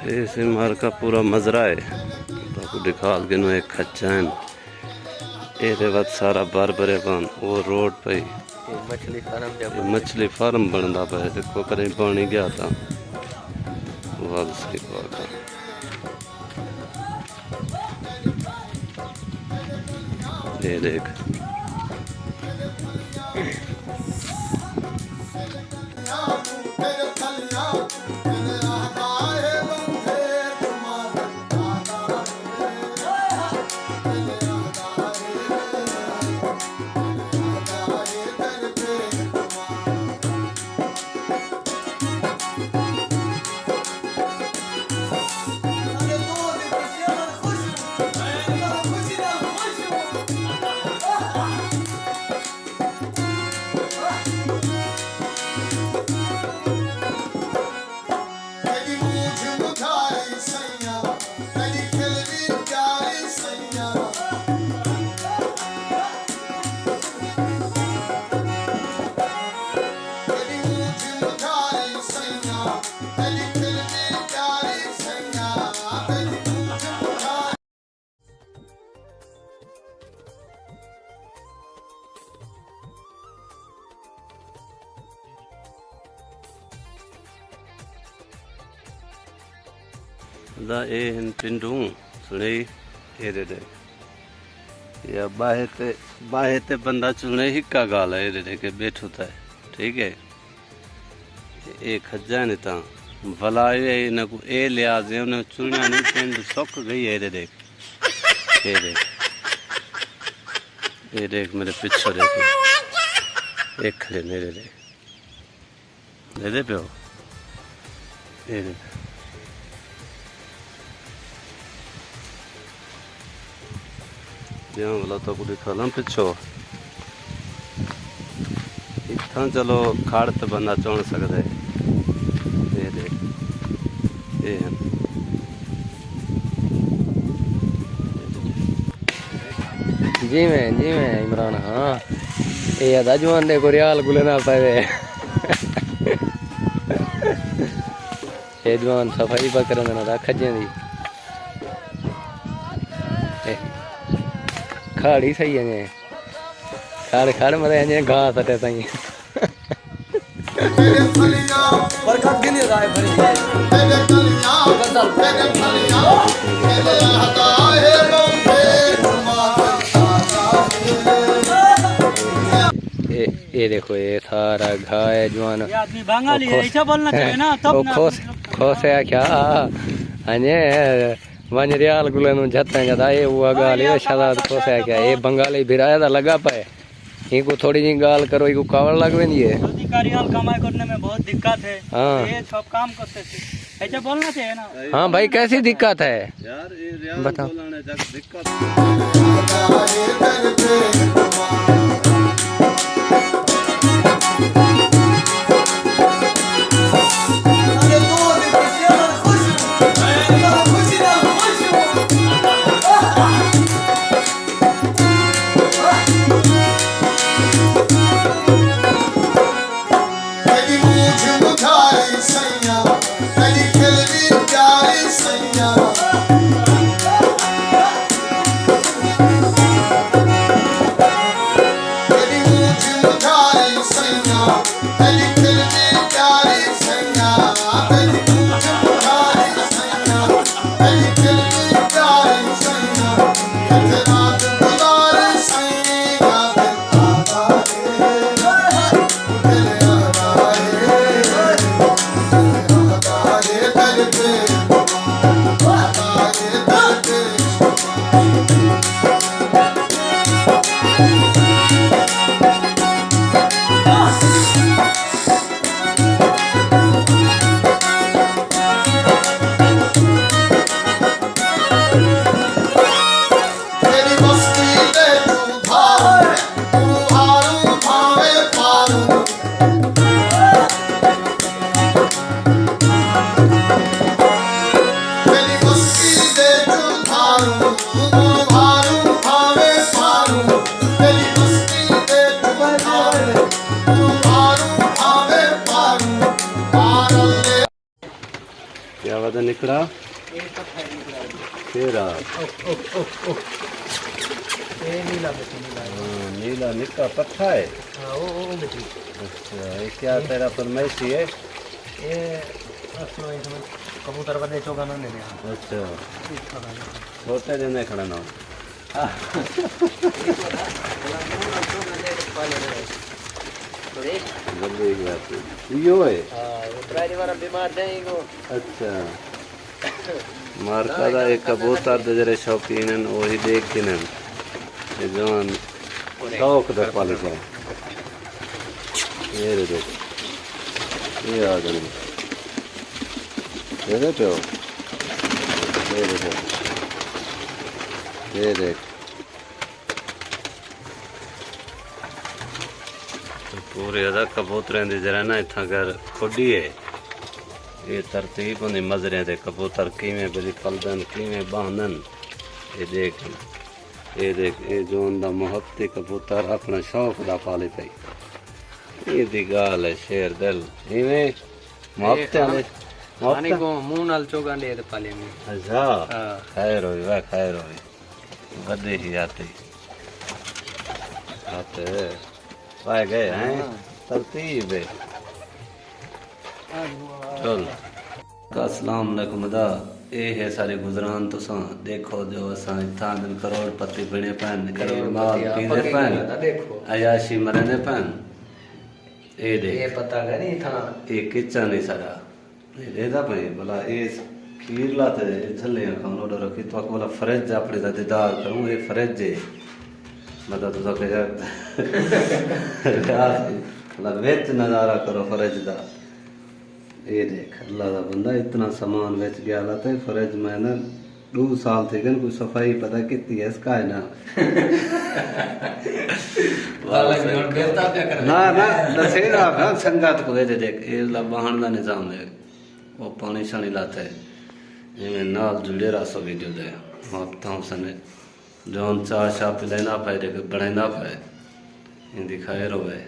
ये सिमहर का पूरा मजरा है तो दिखा के नो एक खच्चा है ये वक्त सारा बार बरे बन वो रोड पे मछली फार्म बनता पे देखो कहीं पानी गया था वाल से ये देख दा ए हिन पिंडू सुने ये दे या बाहे ते बंदा चुने ही का गाल है ये दे के बैठो था ठीक है ए खज्जा ने ता भला ये न को ए लिहाज है उन्हें चुनिया नहीं पिंड सुक गई है ये देख ये देख मेरे पीछे देख एक खड़े मेरे दे पे हो ये दे वाला तो दिखा पिछो इतना चलो खाड़ तो बंदा चुन सकता है ये देख ये जी मैं इमरान हाँ ये अदा जवान देखो रियाल गुले ना पाए ये जवान सफाई पकड़ ना खजे दी खाड़ी सही है खाड़ मरे हैं घास सटे सही ये देखो ये सारा घा है जवान आदमी बंगाली है ऐसा बोलना चाहिए ना तब खोस है क्या अने वन रियाल गुले नु जता जदा ये वो गाल ये शदाद खोस है क्या ये बंगाली भिराया दा लगा पाए इनको थोड़ी जी गाल करो इको कावड़ लग वेंदी है अधिकारियां कमाई करने में बहुत दिक्कत है हाँ ये सब काम करते थे ऐसा बोलना चाहिए ना हाँ भाई कैसी दिक्कत है यार ये रियाल बताओ बोलने जग दिक्कत क्या वादा निकला ये पत्थर निकला है। तेरा ये नीला बेटी नीला है। हाँ, नीला निक्का पत्था है। हाँ वो बेटी अच्छा ये क्या तेरा फरमाइशी है? ये असलो इसमें कबूतर बदे चौका ना देने हैं। अच्छा छोटे दिन खड़ा ना जल्दी गया तू यो है। बीमार थे इनको। अच्छा मारका दा एक कबूतर दे जरे शौकीन हैं वही देख के न ये जवान शौक दा पाले जाए ये रे देख ये आ गए ये देखो ये देखो ये देख पूरे अदा कबूतरें दी जरा ना इत्थां कर खुडी है ये तरतीब होंदी मजरे दे कबूतर किवें बड़ी पलदन किवें बांधन ये देख ये जोन दा मोहब्बती कबूतर अपना शौक दा पाले पई ये दी गाल है शेर दिल इवें मोहब्बते ने पानी को मुंह नाल चोगा दे पाले में। अच्छा हां खैर होई वाह खैर होई बदे ही आते पाए गए हैं तरतीब है चल अस्सलाम वालेकुम दा ये है सारे गुजरान तुसा देखो जो असा इत्था दिन करोड़पति बने पैन करोड़ माल पींदे पैन देखो अयाशी मरने पैन ये ये देख पता नहीं था ये किचन है सारा ये देदा पे भला ये खीर लाते झल्ले हम लोड रखी तो वाला फ्रिज अपने दा दीदार करूं ये फ्रिज है मतलब तुसा के मतलब वेच नजारा करो फ्रिज दा ये देख अल्लाह दा बंदा इतना सामान बेच गया लाते फ्रिज में ना 2 साल थे कोई सफाई पता कितनी है इसका है ना ना ना दसेरा ना संगत को दे देख ये ला बहन दा निजाम है वो पानी शानी लाते जिमें नाल जुड़े रासो वीडियो दे हफ्ता सने जोन चाह शाह पिलाना पाए देख बढ़ाना पाए इन दिखाए रोए